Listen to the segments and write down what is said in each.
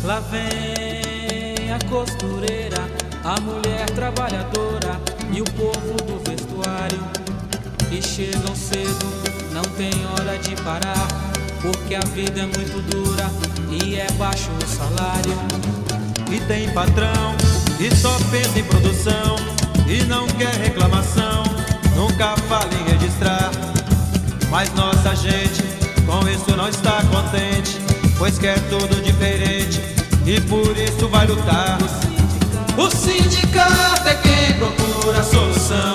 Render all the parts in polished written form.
Lá vem a costureira, a mulher trabalhadora e o povo do vestuário. E chegam cedo, não tem hora de parar, porque a vida é muito dura e é baixo o salário. E tem patrão que só pensa em produção e não quer reclamação, nunca fala em registrar. Mas nossa gente com isso não está contente, pois quer tudo diferente e por isso vai lutar. O sindicato é quem procura a solução,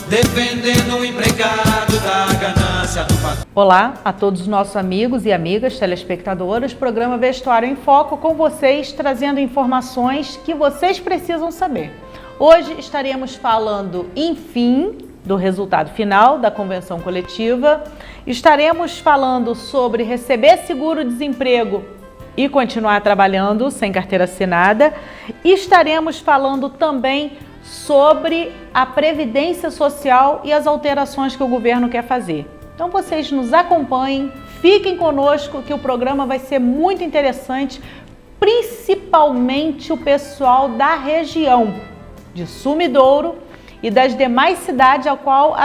defendendo o empregado da ganância do patrão. Olá a todos os nossos amigos e amigas telespectadoras, programa Vestuário em Foco com vocês, trazendo informações que vocês precisam saber. Hoje estaremos falando, enfim, do resultado final da convenção coletiva. Estaremos falando sobre receber seguro-desemprego e continuar trabalhando sem carteira assinada. E estaremos falando também sobre a Previdência Social e as alterações que o governo quer fazer. Então vocês nos acompanhem, fiquem conosco que o programa vai ser muito interessante, principalmente o pessoal da região de Sumidouro e das demais cidades ao qual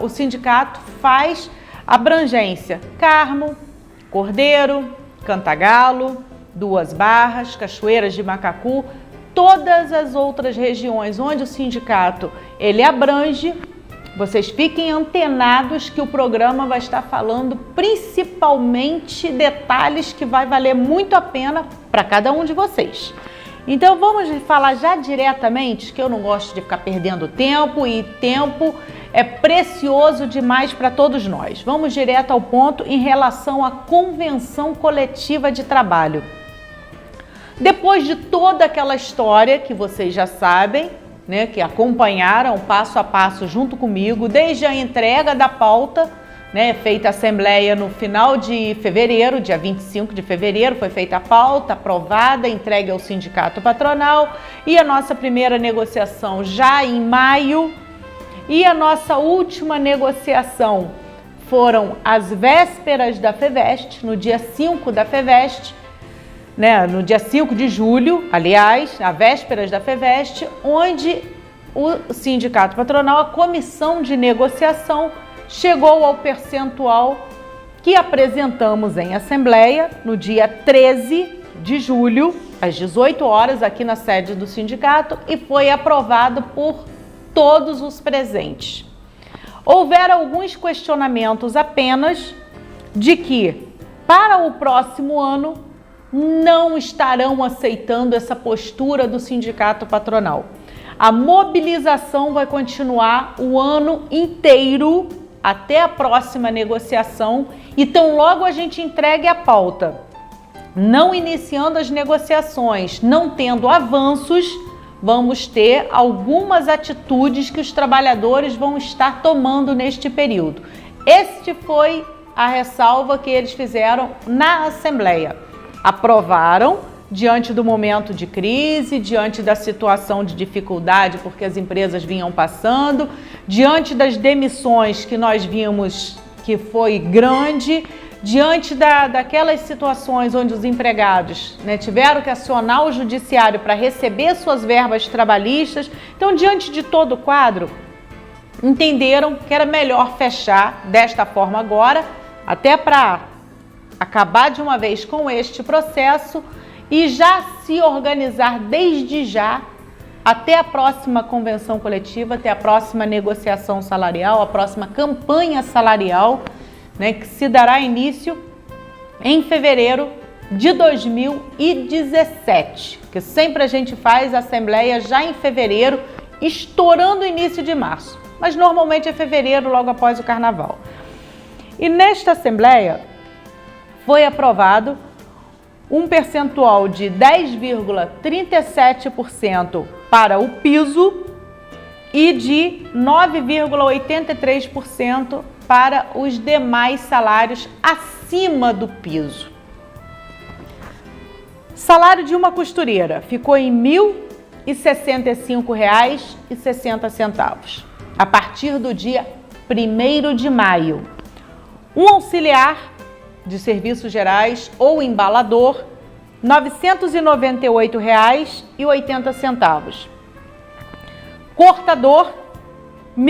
o sindicato faz abrangência. Carmo, Cordeiro, Cantagalo, Duas Barras, Cachoeiras de Macacu, todas as outras regiões onde o sindicato ele abrange. Vocês fiquem antenados que o programa vai estar falando principalmente detalhes que vai valer muito a pena para cada um de vocês. Então vamos falar já diretamente, que eu não gosto de ficar perdendo tempo e tempo é precioso demais para todos nós. Vamos direto ao ponto em relação à convenção coletiva de trabalho. Depois de toda aquela história que vocês já sabem, né, que acompanharam passo a passo junto comigo, desde a entrega da pauta, né, feita a assembleia no final de fevereiro, dia 25 de fevereiro, foi feita a pauta, aprovada, entregue ao sindicato patronal, e a nossa primeira negociação já em maio, e a nossa última negociação foram as vésperas da FEVEST, no dia 5 da FEVEST, né, no dia 5 de julho, aliás, a vésperas da FEVEST, onde o sindicato patronal, a comissão de negociação, chegou ao percentual que apresentamos em assembleia no dia 13 de julho, às 18 horas, aqui na sede do sindicato, e foi aprovado por todos os presentes. Houveram alguns questionamentos apenas de que, para o próximo ano, não estarão aceitando essa postura do sindicato patronal. A mobilização vai continuar o ano inteiro até a próxima negociação, e tão logo a gente entregue a pauta, não iniciando as negociações, não tendo avanços, vamos ter algumas atitudes que os trabalhadores vão estar tomando neste período. Este foi a ressalva que eles fizeram na Assembleia. Aprovaram diante do momento de crise, diante da situação de dificuldade porque as empresas vinham passando, diante das demissões que nós vimos que foi grande, diante daquelas situações onde os empregados, né, tiveram que acionar o judiciário para receber suas verbas trabalhistas. Então, diante de todo o quadro, entenderam que era melhor fechar desta forma agora, até para acabar de uma vez com este processo e já se organizar desde já até a próxima convenção coletiva, até a próxima negociação salarial, a próxima campanha salarial, né, que se dará início em fevereiro de 2017, que sempre a gente faz a assembleia já em fevereiro, estourando o início de março, mas normalmente é fevereiro, logo após o carnaval. E nesta assembleia foi aprovado um percentual de 10,37% para o piso e de 9,83% para os demais salários acima do piso. Salário de uma costureira ficou em R$ 1.065,60 a partir do dia 1º de maio. Um auxiliar de serviços gerais ou embalador R$ 998,80. Cortador, R$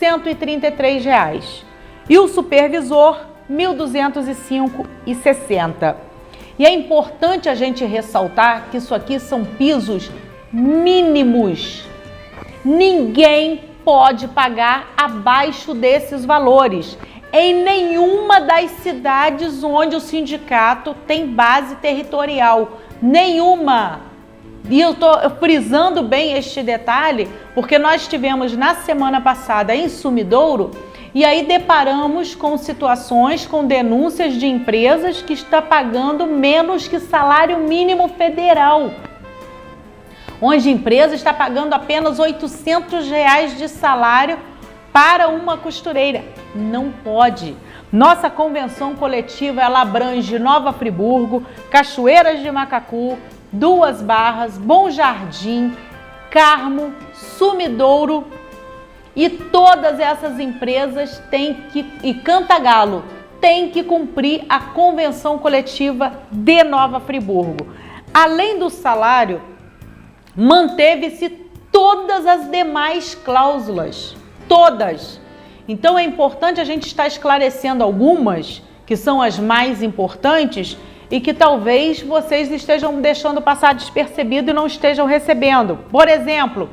1.133. E o supervisor, R$ 1.205,60. E é importante a gente ressaltar que isso aqui são pisos mínimos. Ninguém pode pagar abaixo desses valores em nenhuma das cidades onde o sindicato tem base territorial. Nenhuma! E eu estou frisando bem este detalhe porque nós tivemos na semana passada em Sumidouro e aí deparamos com situações, com denúncias de empresas que estão pagando menos que salário mínimo federal. Onde a empresa está pagando apenas R$ 800 de salário para uma costureira. Não pode. Nossa convenção coletiva, ela abrange Nova Friburgo, Cachoeiras de Macacu, Duas Barras, Bom Jardim, Carmo, Sumidouro, e todas essas empresas e Cantagalo têm que cumprir a convenção coletiva de Nova Friburgo. Além do salário, manteve-se todas as demais cláusulas, todas. Então é importante a gente estar esclarecendo algumas, que são as mais importantes e que talvez vocês estejam deixando passar despercebido e não estejam recebendo. Por exemplo,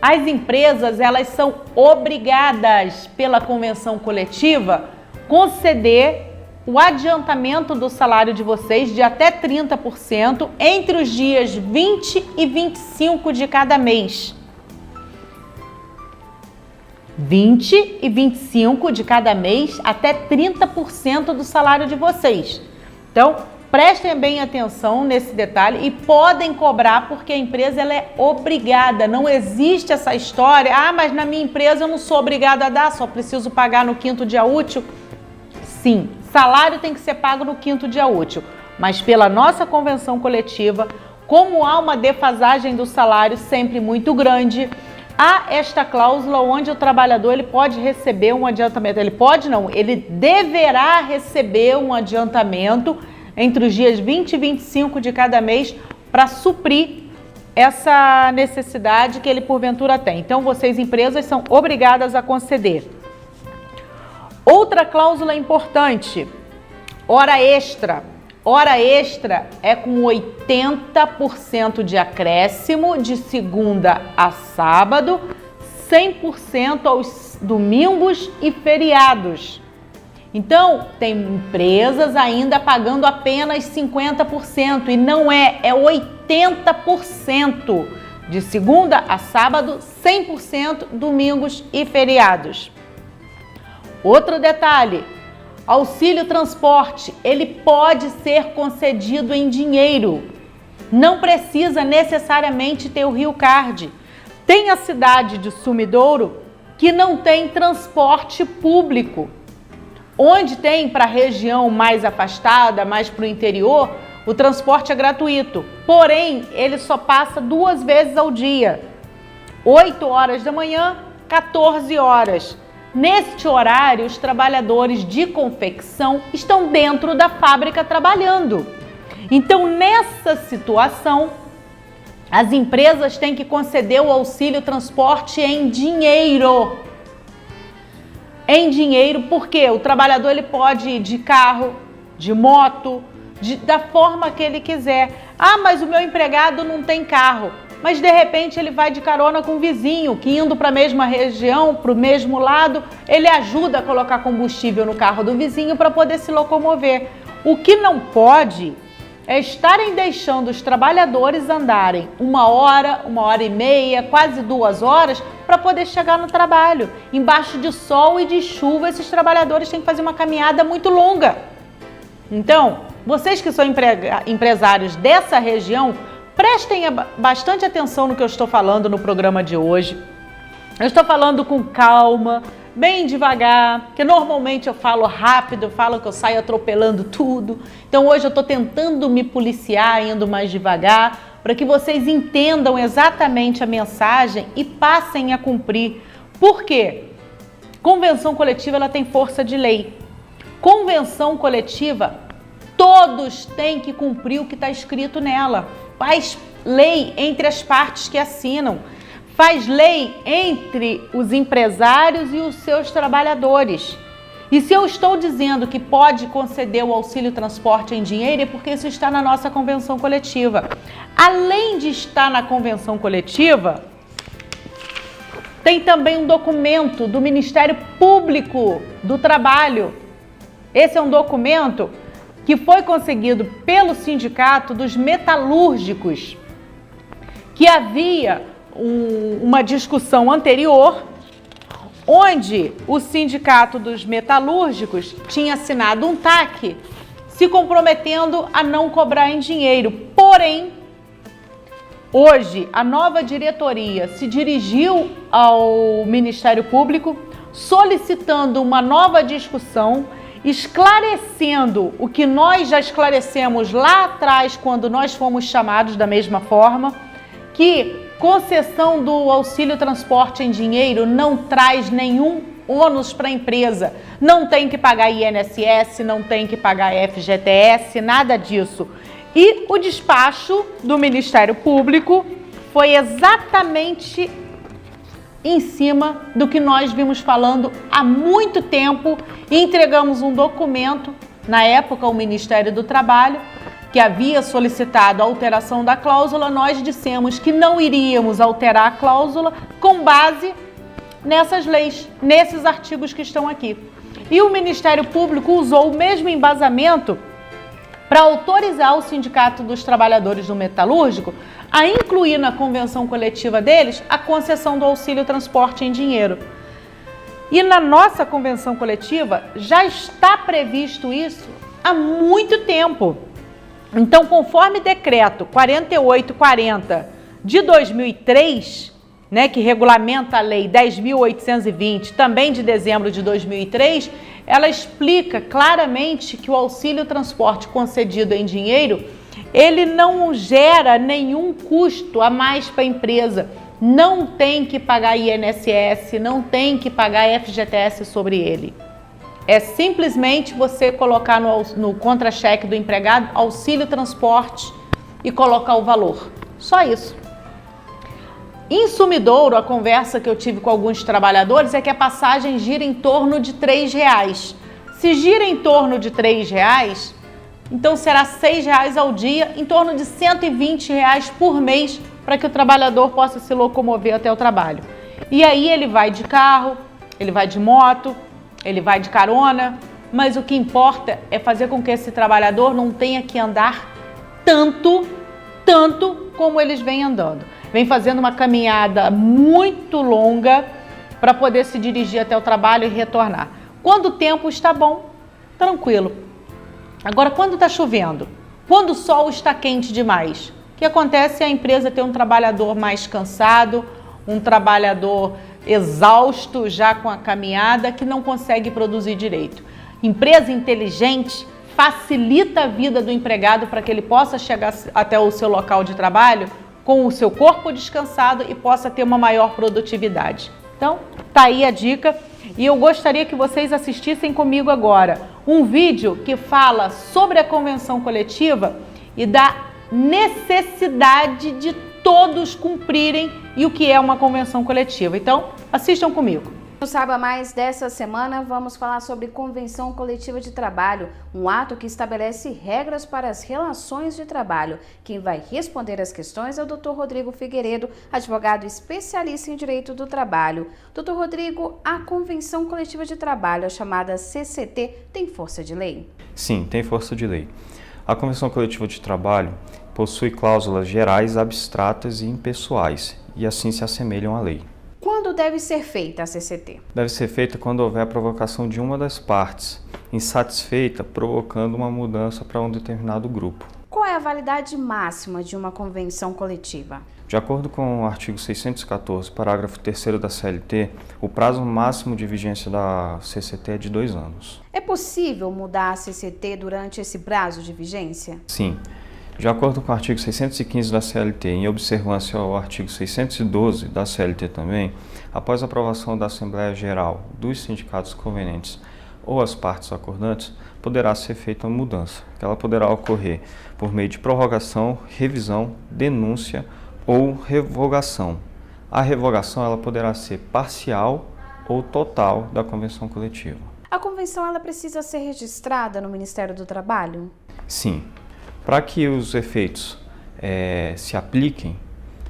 as empresas, elas são obrigadas pela convenção coletiva conceder o adiantamento do salário de vocês de até 30% entre os dias 20 e 25 de cada mês. 20 e 25 de cada mês, até 30% do salário de vocês. Então, prestem bem atenção nesse detalhe e podem cobrar porque a empresa ela é obrigada. Não existe essa história, mas na minha empresa eu não sou obrigada a dar, só preciso pagar no 5º dia útil. Sim, salário tem que ser pago no 5º dia útil, mas pela nossa convenção coletiva, como há uma defasagem do salário sempre muito grande, há esta cláusula onde o trabalhador ele pode receber um adiantamento. Ele pode não, ele deverá receber um adiantamento entre os dias 20 e 25 de cada mês para suprir essa necessidade que ele porventura tem. Então, vocês, empresas, são obrigadas a conceder. Outra cláusula importante, hora extra. Hora extra é com 80% de acréscimo de segunda a sábado, 100% aos domingos e feriados. Então, tem empresas ainda pagando apenas 50% e não é 80% de segunda a sábado, 100% domingos e feriados. Outro detalhe, auxílio transporte, ele pode ser concedido em dinheiro. Não precisa necessariamente ter o Rio Card. Tem a cidade de Sumidouro que não tem transporte público. Onde tem para a região mais afastada, mais para o interior, o transporte é gratuito. Porém, ele só passa 2 vezes ao dia. 8 horas da manhã, 14 horas. Neste horário, os trabalhadores de confecção estão dentro da fábrica trabalhando. Então, nessa situação, as empresas têm que conceder o auxílio transporte em dinheiro. Em dinheiro, porque o trabalhador ele pode ir de carro, de moto, da forma que ele quiser. Mas o meu empregado não tem carro. Mas de repente ele vai de carona com o vizinho, que indo para a mesma região, para o mesmo lado, ele ajuda a colocar combustível no carro do vizinho para poder se locomover. O que não pode é estarem deixando os trabalhadores andarem 1 hora, 1h30, quase 2 horas para poder chegar no trabalho. Embaixo de sol e de chuva, esses trabalhadores têm que fazer uma caminhada muito longa. Então, vocês que são empresários dessa região, prestem bastante atenção no que eu estou falando no programa de hoje. Eu estou falando com calma, bem devagar, porque normalmente eu falo rápido, eu falo que eu saio atropelando tudo. Então hoje eu estou tentando me policiar, indo mais devagar, para que vocês entendam exatamente a mensagem e passem a cumprir. Por quê? Convenção coletiva ela tem força de lei. Convenção coletiva Todos têm que cumprir o que está escrito nela. Faz lei entre as partes que assinam. Faz lei entre os empresários e os seus trabalhadores. E se eu estou dizendo que pode conceder o auxílio transporte em dinheiro, é porque isso está na nossa convenção coletiva. Além de estar na convenção coletiva, tem também um documento do Ministério Público do Trabalho. Esse é um documento que foi conseguido pelo Sindicato dos Metalúrgicos, que havia uma discussão anterior, onde o Sindicato dos Metalúrgicos tinha assinado um TAC, se comprometendo a não cobrar em dinheiro. Porém, hoje, a nova diretoria se dirigiu ao Ministério Público solicitando uma nova discussão, esclarecendo o que nós já esclarecemos lá atrás, quando nós fomos chamados da mesma forma, que concessão do auxílio transporte em dinheiro não traz nenhum ônus para a empresa. Não tem que pagar INSS, não tem que pagar FGTS, nada disso. E o despacho do Ministério Público foi exatamente em cima do que nós vimos falando há muito tempo e entregamos um documento, na época o Ministério do Trabalho, que havia solicitado a alteração da cláusula. Nós dissemos que não iríamos alterar a cláusula com base nessas leis, nesses artigos que estão aqui. E o Ministério Público usou o mesmo embasamento para autorizar o Sindicato dos Trabalhadores do Metalúrgico a incluir na convenção coletiva deles a concessão do auxílio transporte em dinheiro. E na nossa convenção coletiva já está previsto isso há muito tempo. Então, conforme decreto 4840 de 2003, né, que regulamenta a lei 10.820, também de dezembro de 2003, ela explica claramente que o auxílio transporte concedido em dinheiro, ele não gera nenhum custo a mais para a empresa. Não tem que pagar INSS, não tem que pagar FGTS sobre ele. É simplesmente você colocar no contra-cheque do empregado auxílio transporte e colocar o valor. Só isso. Em Sumidouro, a conversa que eu tive com alguns trabalhadores é que a passagem gira em torno de R$3. Se gira em torno de R$3, então será R$6 ao dia, em torno de R$120 por mês, para que o trabalhador possa se locomover até o trabalho. E aí ele vai de carro, ele vai de moto, ele vai de carona, mas o que importa é fazer com que esse trabalhador não tenha que andar tanto como eles vêm andando. Vem fazendo uma caminhada muito longa para poder se dirigir até o trabalho e retornar. Quando o tempo está bom, tranquilo. Agora, quando está chovendo, quando o sol está quente demais, o que acontece é a empresa ter um trabalhador mais cansado, um trabalhador exausto já com a caminhada, que não consegue produzir direito. Empresa inteligente facilita a vida do empregado para que ele possa chegar até o seu local de trabalho com o seu corpo descansado e possa ter uma maior produtividade. Então, tá aí a dica. E eu gostaria que vocês assistissem comigo agora um vídeo que fala sobre a convenção coletiva e da necessidade de todos cumprirem e o que é uma convenção coletiva. Então, assistam comigo. No Saiba Mais dessa semana, vamos falar sobre Convenção Coletiva de Trabalho, um ato que estabelece regras para as relações de trabalho. Quem vai responder as questões é o Dr. Rodrigo Figueiredo, advogado especialista em Direito do Trabalho. Dr. Rodrigo, a Convenção Coletiva de Trabalho, a chamada CCT, tem força de lei? Sim, tem força de lei. A Convenção Coletiva de Trabalho possui cláusulas gerais, abstratas e impessoais, e assim se assemelham à lei. Quando deve ser feita a CCT? Deve ser feita quando houver a provocação de uma das partes, insatisfeita, provocando uma mudança para um determinado grupo. Qual é a validade máxima de uma convenção coletiva? De acordo com o artigo 614, parágrafo 3º da CLT, o prazo máximo de vigência da CCT é de 2 anos. É possível mudar a CCT durante esse prazo de vigência? Sim. De acordo com o artigo 615 da CLT, em observância ao artigo 612 da CLT também, após a aprovação da Assembleia Geral dos sindicatos convenientes ou as partes acordantes, poderá ser feita uma mudança, que ela poderá ocorrer por meio de prorrogação, revisão, denúncia ou revogação. A revogação ela poderá ser parcial ou total da convenção coletiva. A convenção ela precisa ser registrada no Ministério do Trabalho? Sim. Para que os efeitos se apliquem,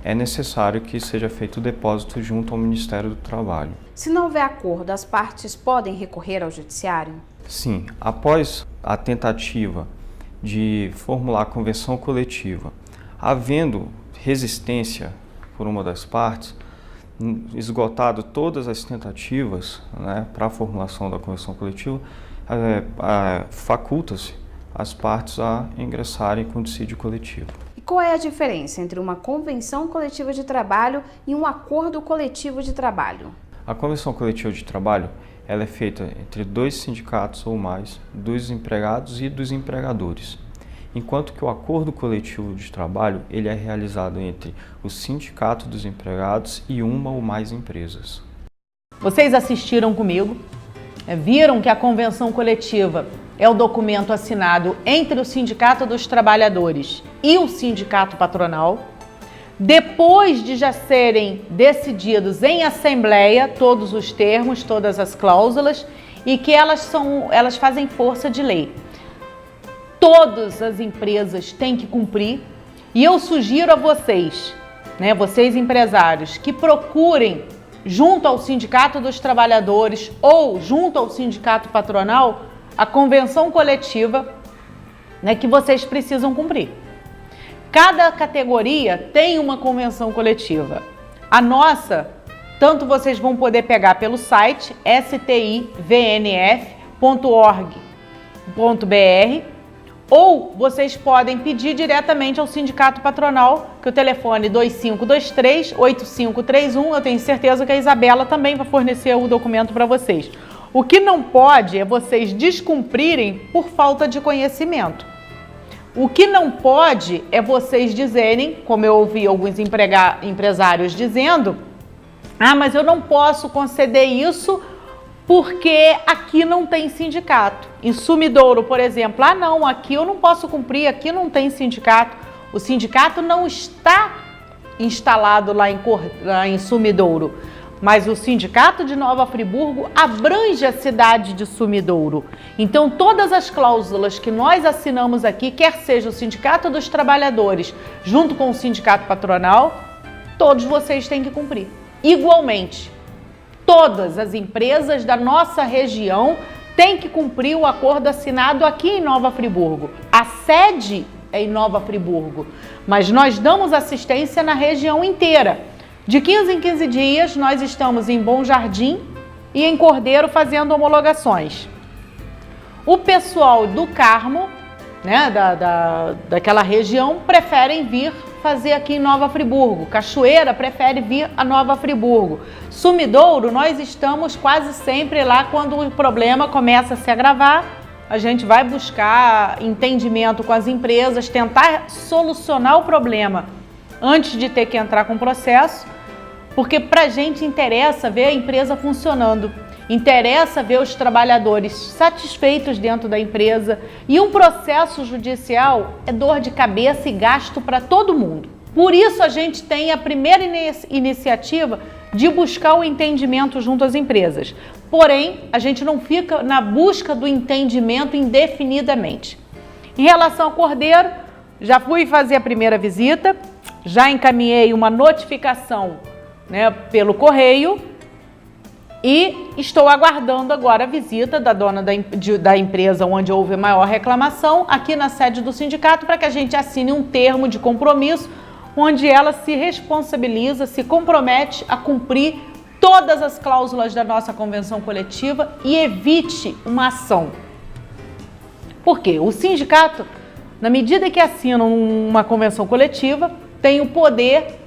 é necessário que seja feito o depósito junto ao Ministério do Trabalho. Se não houver acordo, as partes podem recorrer ao Judiciário? Sim. Após a tentativa de formular a convenção coletiva, havendo resistência por uma das partes, esgotado todas as tentativas, né, para a formulação da convenção coletiva, faculta-se as partes a ingressarem com dissídio coletivo. E qual é a diferença entre uma convenção coletiva de trabalho e um acordo coletivo de trabalho? A convenção coletiva de trabalho ela é feita entre 2 sindicatos ou mais, dos empregados e dos empregadores, enquanto que o acordo coletivo de trabalho ele é realizado entre o sindicato dos empregados e uma ou mais empresas. Vocês assistiram comigo, viram que a convenção coletiva é o documento assinado entre o Sindicato dos Trabalhadores e o Sindicato Patronal, depois de já serem decididos em assembleia todos os termos, todas as cláusulas, e que elas fazem força de lei. Todas as empresas têm que cumprir, e eu sugiro a vocês, vocês empresários, que procurem junto ao Sindicato dos Trabalhadores ou junto ao Sindicato Patronal a convenção coletiva, que vocês precisam cumprir. Cada categoria tem uma convenção coletiva. A nossa, tanto vocês vão poder pegar pelo site stivnf.org.br ou vocês podem pedir diretamente ao Sindicato Patronal, que o telefone 2523-8531, eu tenho certeza que a Isabela também vai fornecer o documento para vocês. O que não pode é vocês descumprirem por falta de conhecimento. O que não pode é vocês dizerem, como eu ouvi alguns empresários dizendo, mas eu não posso conceder isso porque aqui não tem sindicato. Em Sumidouro, por exemplo, não, aqui eu não posso cumprir, aqui não tem sindicato. O sindicato não está instalado lá em Sumidouro, mas o sindicato de Nova Friburgo abrange a cidade de Sumidouro. Então, todas as cláusulas que nós assinamos aqui, quer seja o Sindicato dos Trabalhadores junto com o Sindicato Patronal, todos vocês têm que cumprir. Igualmente, todas as empresas da nossa região têm que cumprir o acordo assinado aqui em Nova Friburgo. A sede é em Nova Friburgo, mas nós damos assistência na região inteira. De 15 em 15 dias, nós estamos em Bom Jardim e em Cordeiro fazendo homologações. O pessoal do Carmo, daquela região, preferem vir fazer aqui em Nova Friburgo. Cachoeira prefere vir a Nova Friburgo. Sumidouro, nós estamos quase sempre lá quando o problema começa a se agravar. A gente vai buscar entendimento com as empresas, tentar solucionar o problema antes de ter que entrar com o processo. Porque para a gente interessa ver a empresa funcionando, interessa ver os trabalhadores satisfeitos dentro da empresa, e um processo judicial é dor de cabeça e gasto para todo mundo. Por isso a gente tem a primeira iniciativa de buscar o entendimento junto às empresas. Porém, a gente não fica na busca do entendimento indefinidamente. Em relação ao Cordeiro, já fui fazer a primeira visita, já encaminhei uma notificação pelo correio e estou aguardando agora a visita da dona da empresa onde houve maior reclamação aqui na sede do sindicato para que a gente assine um termo de compromisso onde ela se responsabiliza, se compromete a cumprir todas as cláusulas da nossa convenção coletiva e evite uma ação. Por quê? O sindicato, na medida que assina uma convenção coletiva, tem o poder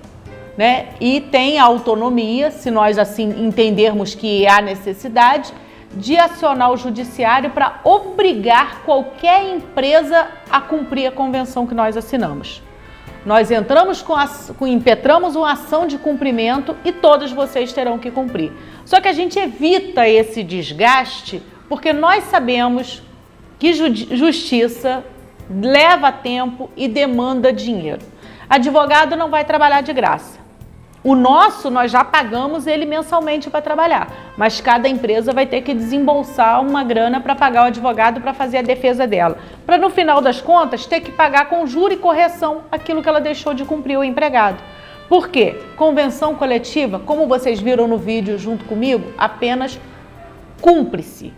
e tem a autonomia, se nós assim entendermos que há necessidade, de acionar o judiciário para obrigar qualquer empresa a cumprir a convenção que nós assinamos. Nós entramos impetramos uma ação de cumprimento e todos vocês terão que cumprir. Só que a gente evita esse desgaste porque nós sabemos que justiça leva tempo e demanda dinheiro. Advogado não vai trabalhar de graça. O nosso, nós já pagamos ele mensalmente para trabalhar, mas cada empresa vai ter que desembolsar uma grana para pagar o advogado para fazer a defesa dela, para no final das contas ter que pagar com juro e correção aquilo que ela deixou de cumprir o empregado. Por quê? Convenção coletiva, como vocês viram no vídeo junto comigo, apenas cumpre-se.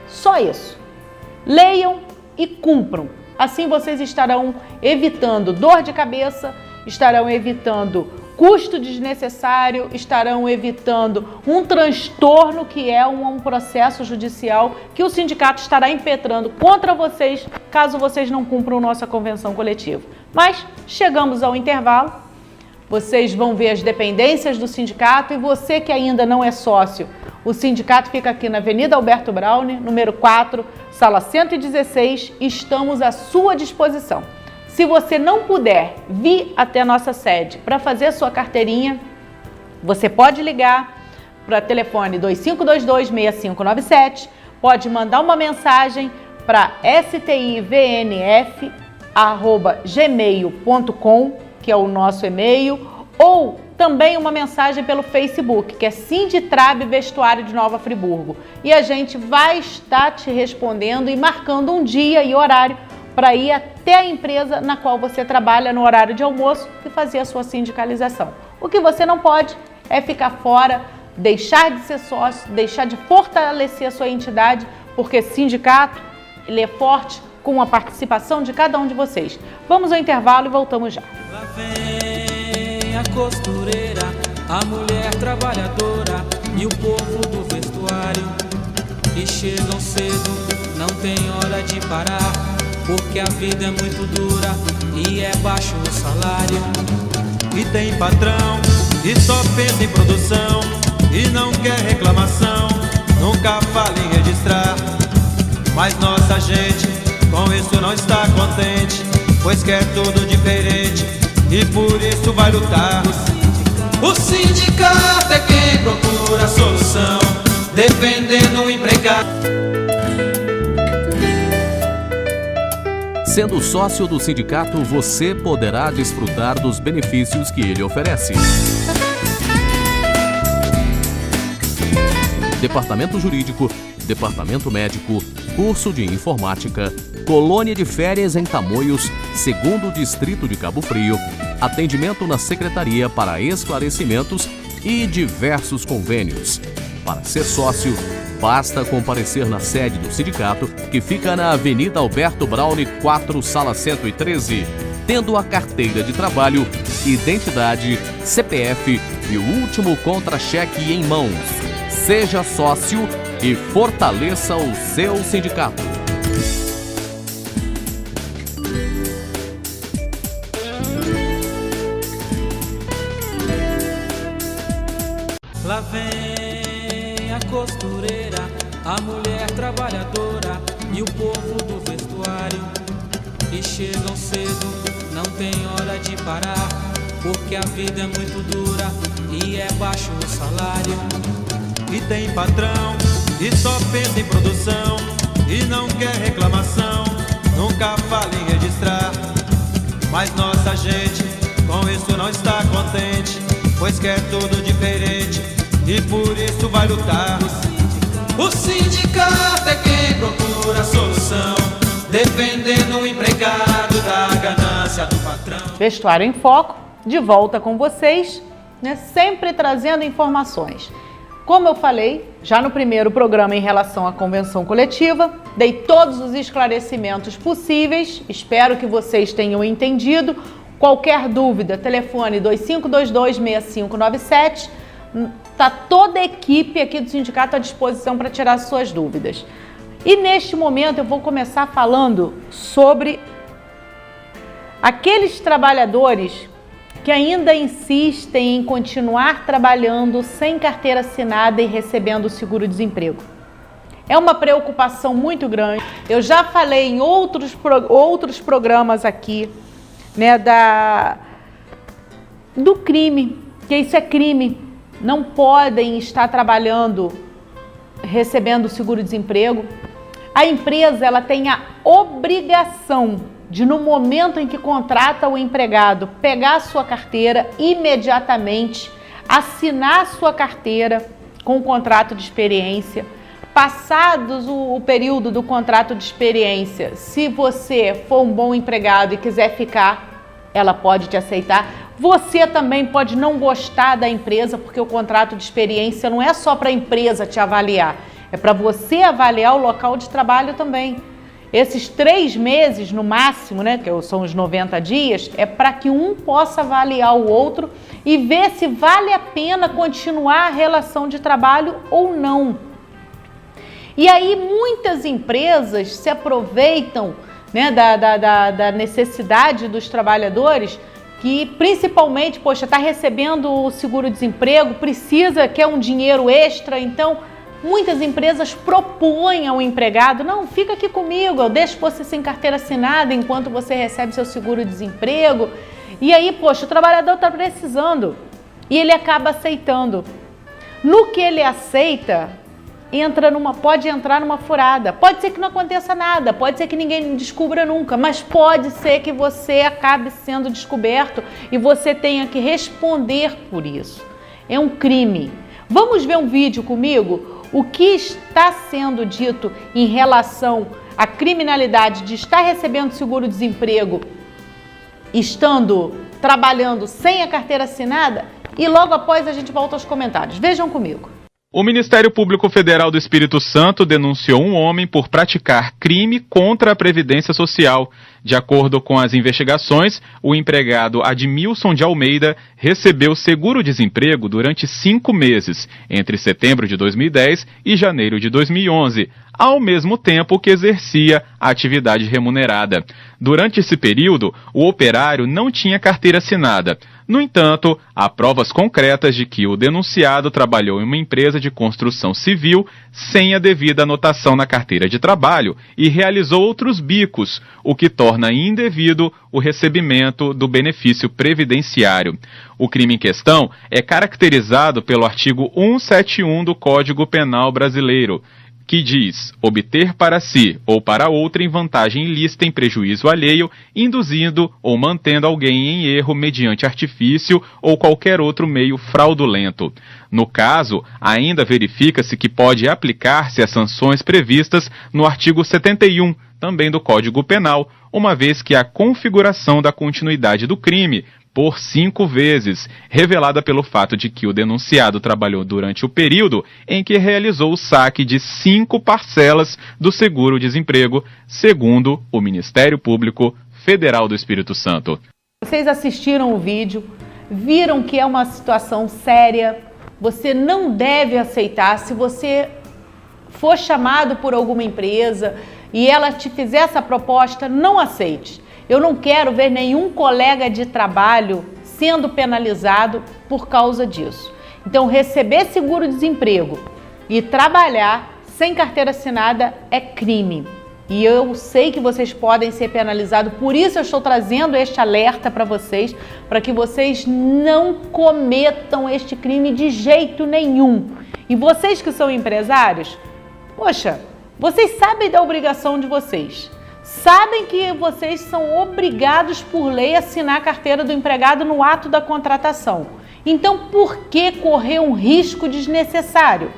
Só isso. Leiam e cumpram. Assim vocês estarão evitando dor de cabeça, estarão evitando custo desnecessário, estarão evitando um transtorno que é um processo judicial que o sindicato estará impetrando contra vocês caso vocês não cumpram nossa convenção coletiva. Mas chegamos ao intervalo, vocês vão ver as dependências do sindicato e você que ainda não é sócio, o sindicato fica aqui na Avenida Alberto Braune, número 4, sala 116, estamos à sua disposição. Se você não puder vir até a nossa sede para fazer a sua carteirinha, você pode ligar para o telefone 2522-6597, pode mandar uma mensagem para stivnf@gmail.com, que é o nosso e-mail, ou também uma mensagem pelo Facebook, que é Sinditrab Vestuário de Nova Friburgo. E a gente vai estar te respondendo e marcando um dia e horário para ir até a empresa na qual você trabalha no horário de almoço e fazer a sua sindicalização. O que você não pode é ficar fora, deixar de ser sócio, deixar de fortalecer a sua entidade, porque sindicato, ele é forte com a participação de cada um de vocês. Vamos ao intervalo e voltamos já. Lá vem a costureira, a mulher trabalhadora e o povo do vestuário. E chegam cedo, não tem hora de parar, porque a vida é muito dura e é baixo o salário. E tem patrão que só pensa em produção e não quer reclamação, nunca fala em registrar. Mas nossa gente com isso não está contente, pois quer tudo diferente e por isso vai lutar. O sindicato é quem procura a solução, defendendo o empregado. Sendo sócio do sindicato, você poderá desfrutar dos benefícios que ele oferece. Departamento Jurídico, Departamento Médico, curso de Informática, colônia de férias em Tamoios, 2º Distrito de Cabo Frio, atendimento na Secretaria para esclarecimentos e diversos convênios. Para ser sócio, basta comparecer na sede do sindicato, que fica na Avenida Alberto Braune 4, sala 113, tendo a carteira de trabalho, identidade, CPF e o último contra-cheque em mãos. Seja sócio e fortaleça o seu sindicato. Lá vem a costureira, a mulher trabalhadora e o povo do vestuário. E chegam cedo, não tem hora de parar, porque a vida é muito dura e é baixo o salário. E tem patrão que só pensa em produção e não quer reclamação, nunca fala em registrar. Mas nossa gente com isso não está contente, pois quer tudo diferente e por isso vai lutar. O sindicato é quem procura a solução, defendendo o empregado da ganância do patrão. Vestuário em Foco, de volta com vocês, né? Sempre trazendo informações. Como eu falei, já no primeiro programa em relação à convenção coletiva, dei todos os esclarecimentos possíveis, espero que vocês tenham entendido. Qualquer dúvida, telefone 2522-6597, está toda a equipe aqui do sindicato à disposição para tirar suas dúvidas. E neste momento eu vou começar falando sobre aqueles trabalhadores que ainda insistem em continuar trabalhando sem carteira assinada e recebendo o seguro-desemprego. É uma preocupação muito grande. Eu já falei em outros programas aqui, né, do crime, que isso é crime. Não podem estar trabalhando recebendo o seguro-desemprego, a empresa ela tem a obrigação de, no momento em que contrata o empregado, pegar a sua carteira imediatamente, assinar a sua carteira com o contrato de experiência. Passados o período do contrato de experiência, se você for um bom empregado e quiser ficar, ela pode te aceitar. Você também pode não gostar da empresa, porque o contrato de experiência não é só para a empresa te avaliar, é para você avaliar o local de trabalho também. Esses 3 meses no máximo, né, que são os 90 dias, é para que um possa avaliar o outro e ver se vale a pena continuar a relação de trabalho ou não. E aí muitas empresas se aproveitam, né, da necessidade dos trabalhadores, que principalmente, poxa, está recebendo o seguro-desemprego, quer um dinheiro extra, então muitas empresas propõem ao empregado, não, fica aqui comigo, eu deixo você sem carteira assinada enquanto você recebe seu seguro-desemprego. E aí, poxa, o trabalhador está precisando e ele acaba aceitando. No que ele aceita, pode entrar numa furada. Pode ser que não aconteça nada, pode ser que ninguém descubra nunca, mas pode ser que você acabe sendo descoberto e você tenha que responder por isso. É um crime. Vamos ver um vídeo comigo? O que está sendo dito em relação à criminalidade de estar recebendo seguro-desemprego, trabalhando sem a carteira assinada, e logo após a gente volta aos comentários. Vejam comigo. O Ministério Público Federal do Espírito Santo denunciou um homem por praticar crime contra a Previdência Social. De acordo com as investigações, o empregado Admilson de Almeida recebeu seguro-desemprego durante 5 meses, entre setembro de 2010 e janeiro de 2011, ao mesmo tempo que exercia a atividade remunerada. Durante esse período, o operário não tinha carteira assinada. No entanto, há provas concretas de que o denunciado trabalhou em uma empresa de construção civil sem a devida anotação na carteira de trabalho e realizou outros bicos, o que torna indevido o recebimento do benefício previdenciário. O crime em questão é caracterizado pelo artigo 171 do Código Penal Brasileiro, que diz obter para si ou para outrem vantagem ilícita em prejuízo alheio, induzindo ou mantendo alguém em erro mediante artifício ou qualquer outro meio fraudulento. No caso, ainda verifica-se que pode aplicar-se as sanções previstas no artigo 71, também do Código Penal, uma vez que a configuração da continuidade do crime por 5 vezes, revelada pelo fato de que o denunciado trabalhou durante o período em que realizou o saque de 5 parcelas do seguro-desemprego, segundo o Ministério Público Federal do Espírito Santo. Vocês assistiram o vídeo, viram que é uma situação séria, você não deve aceitar. Se você for chamado por alguma empresa e ela te fizer essa proposta, não aceite. Eu não quero ver nenhum colega de trabalho sendo penalizado por causa disso. Então, receber seguro-desemprego e trabalhar sem carteira assinada é crime. E eu sei que vocês podem ser penalizados, por isso eu estou trazendo este alerta para vocês, para que vocês não cometam este crime de jeito nenhum. E vocês que são empresários, poxa, vocês sabem da obrigação de vocês. Sabem que vocês são obrigados por lei a assinar a carteira do empregado no ato da contratação. Então, por que correr um risco desnecessário?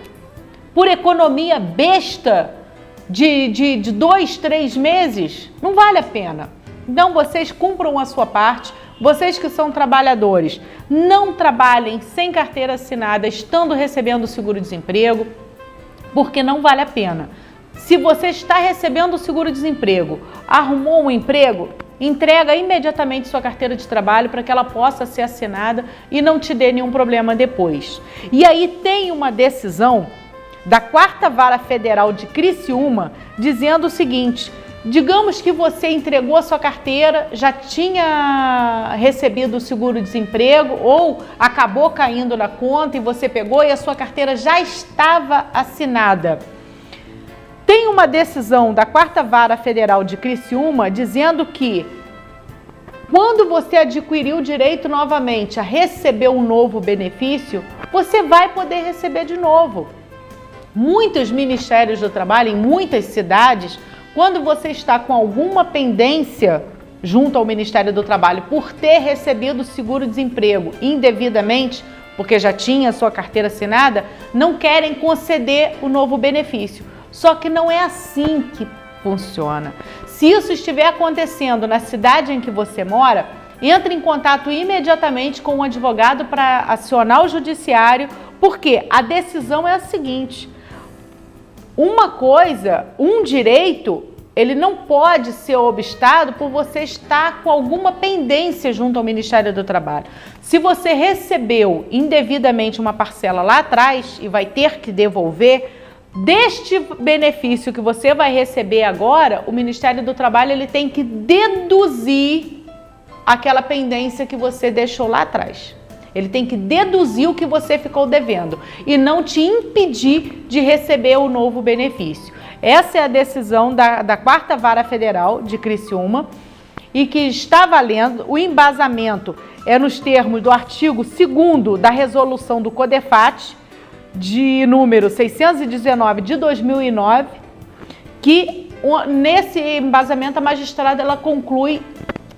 Por economia besta de 2, 3 meses? Não vale a pena. Então, vocês cumpram a sua parte. Vocês que são trabalhadores, não trabalhem sem carteira assinada, estando recebendo o seguro-desemprego, porque não vale a pena. Se você está recebendo o seguro-desemprego, arrumou um emprego, entrega imediatamente sua carteira de trabalho para que ela possa ser assinada e não te dê nenhum problema depois. E aí tem uma decisão da 4ª Vara Federal de Criciúma dizendo o seguinte: digamos que você entregou a sua carteira, já tinha recebido o seguro-desemprego ou acabou caindo na conta e você pegou e a sua carteira já estava assinada. Tem uma decisão da 4ª Vara Federal de Criciúma dizendo que quando você adquirir o direito novamente a receber um novo benefício, você vai poder receber de novo. Muitos ministérios do trabalho, em muitas cidades, quando você está com alguma pendência junto ao Ministério do Trabalho por ter recebido o seguro-desemprego indevidamente, porque já tinha sua carteira assinada, não querem conceder o novo benefício. Só que não é assim que funciona. Se isso estiver acontecendo na cidade em que você mora, entre em contato imediatamente com o advogado para acionar o judiciário, porque a decisão é a seguinte: um direito, ele não pode ser obstado por você estar com alguma pendência junto ao Ministério do Trabalho. Se você recebeu indevidamente uma parcela lá atrás e vai ter que devolver, deste benefício que você vai receber agora, o Ministério do Trabalho ele tem que deduzir aquela pendência que você deixou lá atrás. Ele tem que deduzir o que você ficou devendo e não te impedir de receber o novo benefício. Essa é a decisão da 4ª Vara Federal de Criciúma e que está valendo. O embasamento é nos termos do artigo 2º da resolução do CODEFAT, de número 619 de 2009, que nesse embasamento a magistrada ela conclui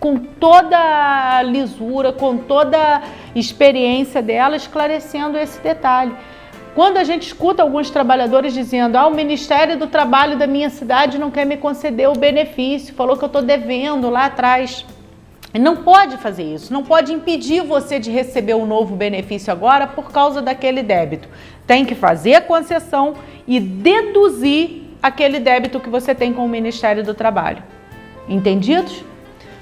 com toda a lisura, com toda a experiência dela, esclarecendo esse detalhe. Quando a gente escuta alguns trabalhadores dizendo: o Ministério do Trabalho da minha cidade não quer me conceder o benefício, falou que eu estou devendo lá atrás. Não pode fazer isso, não pode impedir você de receber um novo benefício agora por causa daquele débito. Tem que fazer a concessão e deduzir aquele débito que você tem com o Ministério do Trabalho. Entendidos?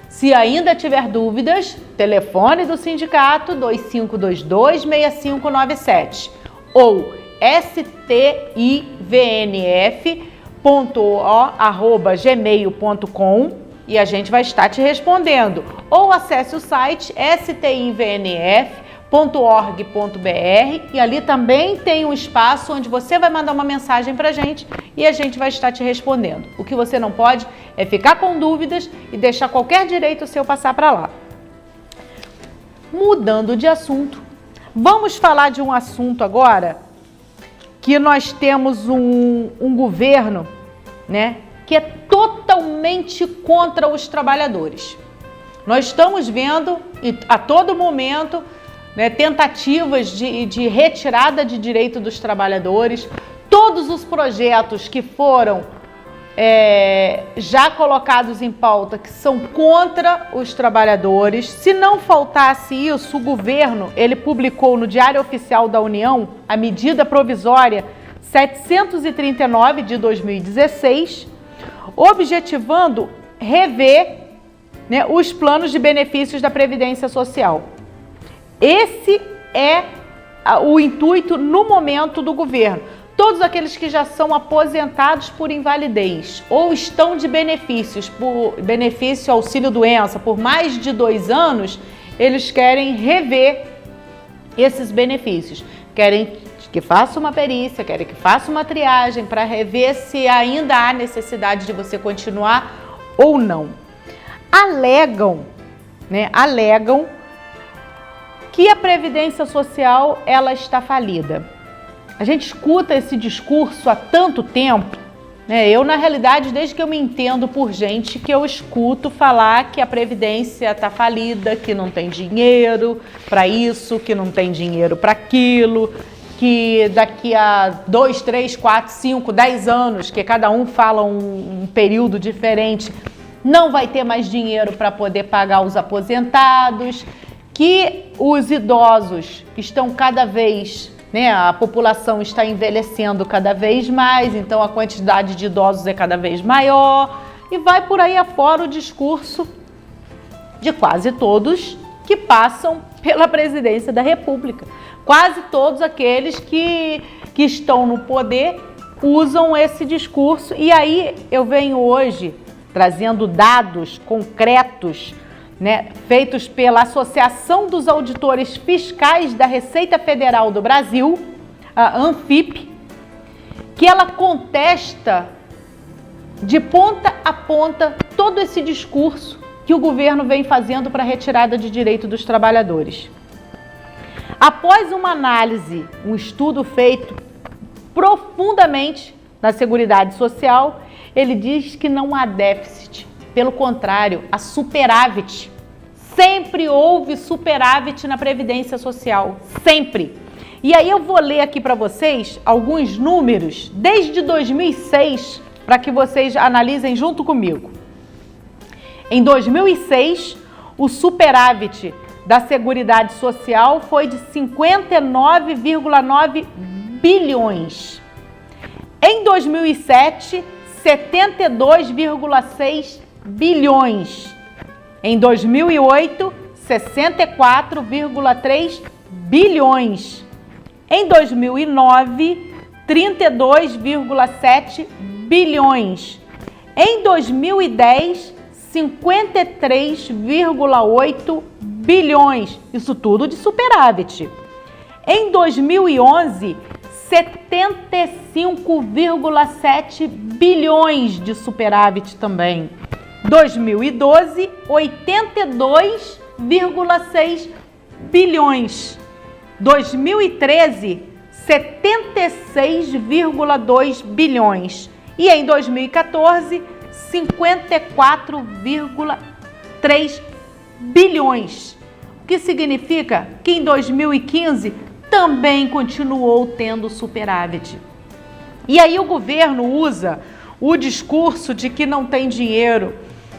Se ainda tiver dúvidas, telefone do sindicato 2522-6597 ou stivnf.gmail.com e a gente vai estar te respondendo. Ou acesse o site stivnf.org.br e ali também tem um espaço onde você vai mandar uma mensagem para a gente e a gente vai estar te respondendo. O que você não pode é ficar com dúvidas e deixar qualquer direito seu passar para lá. Mudando de assunto, vamos falar de um assunto agora que nós temos um governo, né, que é totalmente contra os trabalhadores. Nós estamos vendo a todo momento, né, tentativas de retirada de direito dos trabalhadores, todos os projetos que foram já colocados em pauta que são contra os trabalhadores. Se não faltasse isso, o governo ele publicou no Diário Oficial da União a medida provisória 739 de 2016, objetivando rever, né, os planos de benefícios da Previdência Social. Esse é o intuito no momento do governo. Todos aqueles que já são aposentados por invalidez ou estão de benefícios, por benefício auxílio-doença, por mais de 2 anos, eles querem rever esses benefícios. Querem que faça uma perícia, querem que faça uma triagem para rever se ainda há necessidade de você continuar ou não. Alegam que a Previdência Social ela está falida. A gente escuta esse discurso há tanto tempo, né? Eu, na realidade, desde que eu me entendo por gente, que eu escuto falar que a Previdência está falida, que não tem dinheiro para isso, que não tem dinheiro para aquilo, que daqui a 2, 3, 4, 5, 10 anos, que cada um fala um período diferente, não vai ter mais dinheiro para poder pagar os aposentados, que os idosos estão cada vez, né, a população está envelhecendo cada vez mais, então a quantidade de idosos é cada vez maior, e vai por aí afora o discurso de quase todos que passam pela presidência da República. Quase todos aqueles que estão no poder usam esse discurso, e aí eu venho hoje trazendo dados concretos, né, feitos pela Associação dos Auditores Fiscais da Receita Federal do Brasil, a ANFIP, que ela contesta de ponta a ponta todo esse discurso que o governo vem fazendo para a retirada de direito dos trabalhadores. Após uma análise, um estudo feito profundamente na Seguridade Social. Ele diz que não há déficit, pelo contrário, há superávit. Sempre houve superávit na Previdência Social, sempre. E aí eu vou ler aqui para vocês alguns números desde 2006, para que vocês analisem junto comigo. Em 2006, o superávit da Seguridade Social foi de 59,9 bilhões. Em 2007, 72,6 bilhões. Em 2008, 64,3 bilhões. Em 2009, 32,7 bilhões. Em 2010, 53,8 bilhões. Isso tudo de superávit. Em 2011, 75,7 bilhões de superávit também. 2012, 82,6 bilhões. 2013, 76,2 bilhões. E em 2014, 54,3 bilhões. O que significa que em 2015 também continuou tendo superávit. E aí o governo usa o discurso de que não tem dinheiro,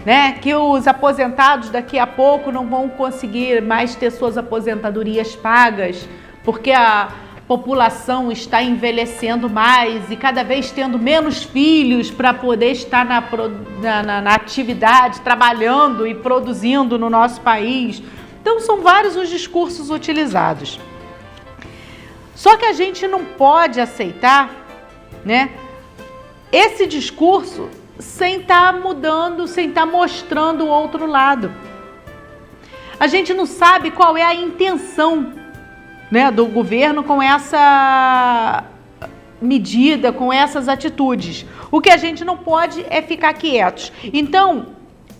né? Que os aposentados daqui a pouco não vão conseguir mais ter suas aposentadorias pagas, porque a população está envelhecendo mais e cada vez tendo menos filhos para poder estar na atividade, trabalhando e produzindo no nosso país. Então são vários os discursos utilizados. Só que a gente não pode aceitar, né, esse discurso sem estar mudando, sem estar mostrando o outro lado. A gente não sabe qual é a intenção, né, do governo com essa medida, com essas atitudes. O que a gente não pode é ficar quietos. Então,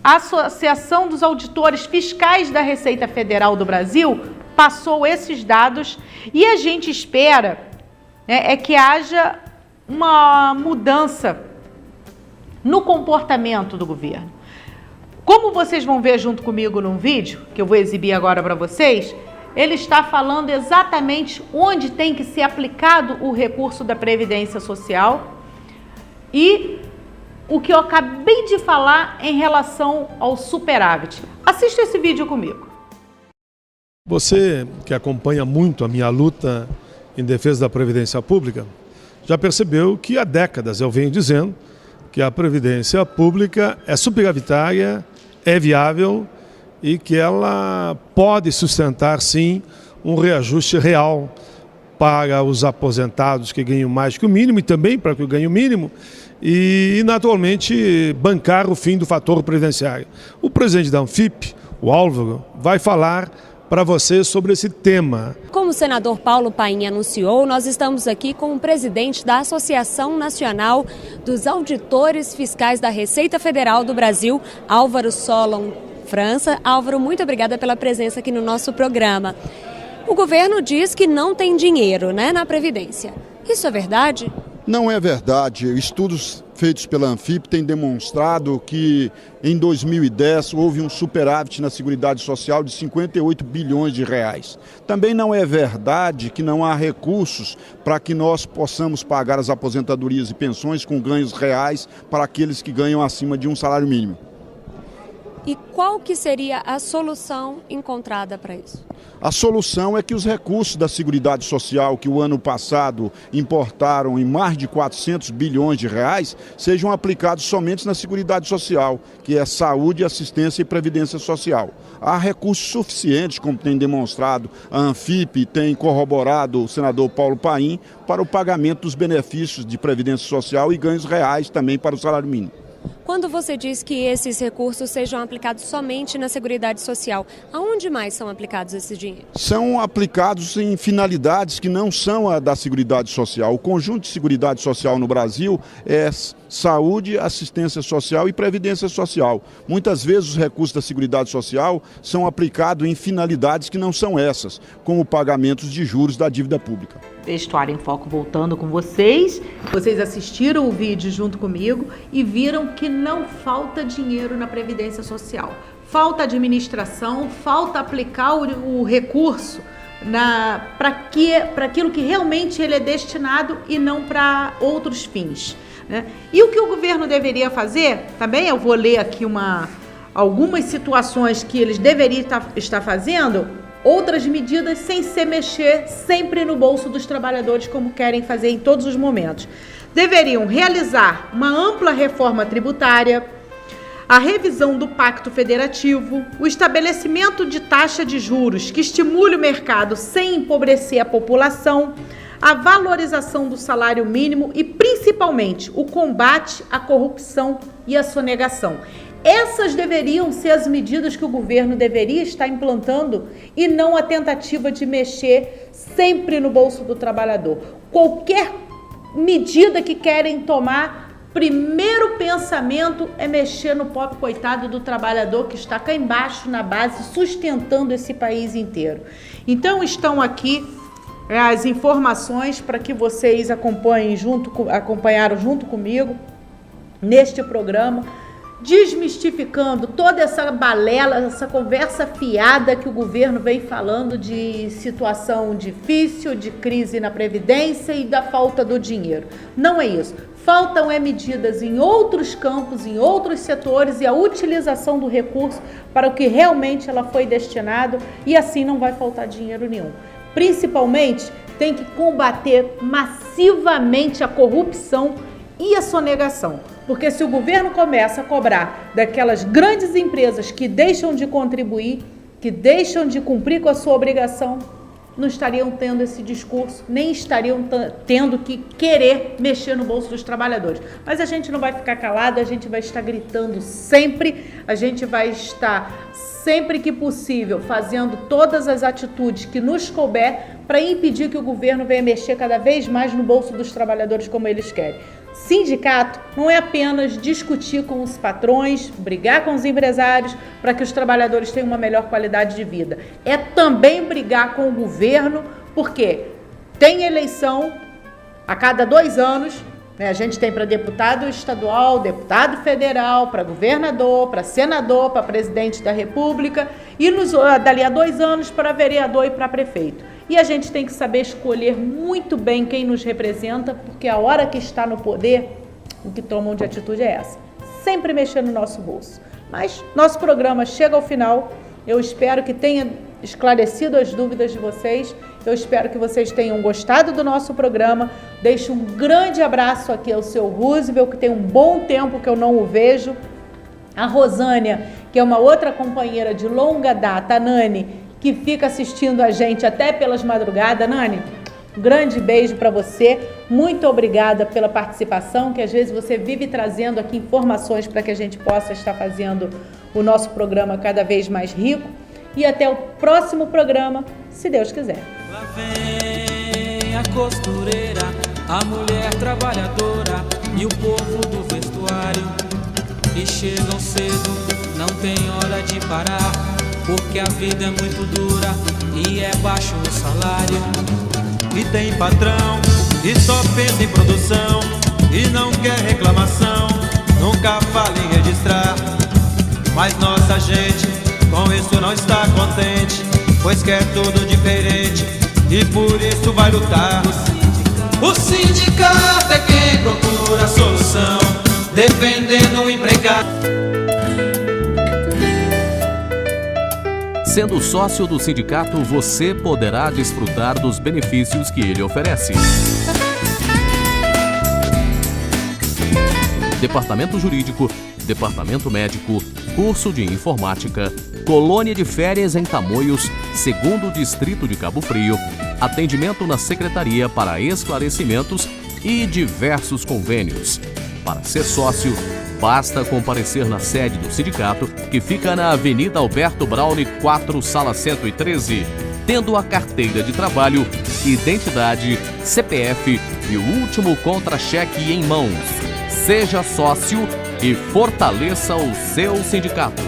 a Associação dos Auditores Fiscais da Receita Federal do Brasil passou esses dados e a gente espera, né, que haja uma mudança no comportamento do governo. Como vocês vão ver junto comigo num vídeo, que eu vou exibir agora para vocês, ele está falando exatamente onde tem que ser aplicado o recurso da Previdência Social e o que eu acabei de falar em relação ao superávit. Assista esse vídeo comigo. Você que acompanha muito a minha luta em defesa da Previdência Pública, já percebeu que há décadas eu venho dizendo que a Previdência Pública é superavitária, é viável e que ela pode sustentar, sim, um reajuste real para os aposentados que ganham mais que o mínimo e também para que ganham o mínimo e, naturalmente, bancar o fim do fator previdenciário. O presidente da Anfip, o Álvaro, vai falar para você sobre esse tema. Como o senador Paulo Paim anunciou, nós estamos aqui com o presidente da Associação Nacional dos Auditores Fiscais da Receita Federal do Brasil, Álvaro Solon França. Álvaro, muito obrigada pela presença aqui no nosso programa. O governo diz que não tem dinheiro, né, na Previdência. Isso é verdade? Não é verdade. Estudos feitos pela Anfip têm demonstrado que em 2010 houve um superávit na Seguridade Social de 58 bilhões de reais. Também não é verdade que não há recursos para que nós possamos pagar as aposentadorias e pensões com ganhos reais para aqueles que ganham acima de um salário mínimo. E qual que seria a solução encontrada para isso? A solução é que os recursos da Seguridade Social, que o ano passado importaram em mais de 400 bilhões de reais, sejam aplicados somente na Seguridade Social, que é saúde, assistência e previdência social. Há recursos suficientes, como tem demonstrado a Anfip e tem corroborado o senador Paulo Paim, para o pagamento dos benefícios de previdência social e ganhos reais também para o salário mínimo. Quando você diz que esses recursos sejam aplicados somente na Seguridade Social, aonde mais são aplicados esses dinheiros? São aplicados em finalidades que não são a da Seguridade Social. O conjunto de Seguridade Social no Brasil é saúde, assistência social e previdência social. Muitas vezes os recursos da Seguridade Social são aplicados em finalidades que não são essas, como pagamentos de juros da dívida pública. Vestuário em Foco voltando com vocês. Vocês assistiram o vídeo junto comigo e viram que não falta dinheiro na Previdência Social. Falta administração, falta aplicar o recurso para aquilo que realmente ele é destinado e não para outros fins, né? E o que o governo deveria fazer, também eu vou ler aqui algumas situações que eles deveriam estar fazendo, outras medidas sem se mexer sempre no bolso dos trabalhadores, como querem fazer em todos os momentos. Deveriam realizar uma ampla reforma tributária, a revisão do Pacto Federativo, o estabelecimento de taxa de juros que estimule o mercado sem empobrecer a população, a valorização do salário mínimo e, principalmente, o combate à corrupção e à sonegação. Essas deveriam ser as medidas que o governo deveria estar implantando e não a tentativa de mexer sempre no bolso do trabalhador. Qualquer medida que querem tomar, primeiro pensamento é mexer no pobre coitado do trabalhador que está cá embaixo na base, sustentando esse país inteiro. Então estão aqui as informações para que vocês acompanharam junto comigo neste programa, desmistificando toda essa balela, essa conversa fiada que o governo vem falando de situação difícil, de crise na Previdência e da falta do dinheiro. Não é isso. Faltam medidas em outros campos, em outros setores e a utilização do recurso para o que realmente ela foi destinado e assim não vai faltar dinheiro nenhum. Principalmente, tem que combater massivamente a corrupção e a sonegação. Porque se o governo começa a cobrar daquelas grandes empresas que deixam de contribuir, que deixam de cumprir com a sua obrigação, não estariam tendo esse discurso, nem estariam tendo que querer mexer no bolso dos trabalhadores. Mas a gente não vai ficar calado, a gente vai estar gritando sempre, a gente vai estar sempre que possível fazendo todas as atitudes que nos couber para impedir que o governo venha mexer cada vez mais no bolso dos trabalhadores como eles querem. Sindicato não é apenas discutir com os patrões, brigar com os empresários para que os trabalhadores tenham uma melhor qualidade de vida. É também brigar com o governo, porque tem eleição a cada 2 anos, né? A gente tem para deputado estadual, deputado federal, para governador, para senador, para presidente da República e dali a 2 anos para vereador e para prefeito. E a gente tem que saber escolher muito bem quem nos representa, porque a hora que está no poder, o que tomam de atitude é essa. Sempre mexer no nosso bolso. Mas nosso programa chega ao final. Eu espero que tenha esclarecido as dúvidas de vocês. Eu espero que vocês tenham gostado do nosso programa. Deixo um grande abraço aqui ao seu Roosevelt, que tem um bom tempo que eu não o vejo. A Rosânia, que é uma outra companheira de longa data, a Nani, que fica assistindo a gente até pelas madrugadas. Nani, um grande beijo para você. Muito obrigada pela participação, que às vezes você vive trazendo aqui informações para que a gente possa estar fazendo o nosso programa cada vez mais rico. E até o próximo programa, se Deus quiser. Lá vem a costureira, a mulher trabalhadora e o povo do vestuário. E chegam cedo, não tem hora de parar, porque a vida é muito dura e é baixo o salário. E tem patrão que só pensa em produção e não quer reclamação, nunca fala em registrar. Mas nossa gente com isso não está contente, pois quer tudo diferente e por isso vai lutar. O sindicato é quem procura a solução, defendendo o empregado. Sendo sócio do sindicato, você poderá desfrutar dos benefícios que ele oferece. Departamento Jurídico, Departamento Médico, Curso de Informática, Colônia de Férias em Tamoios, 2º Distrito de Cabo Frio, atendimento na Secretaria para esclarecimentos e diversos convênios. Para ser sócio, Basta comparecer na sede do sindicato, que fica na Avenida Alberto Braune 4, sala 113, tendo a carteira de trabalho, identidade, CPF e o último contra-cheque em mãos. Seja sócio e fortaleça o seu sindicato.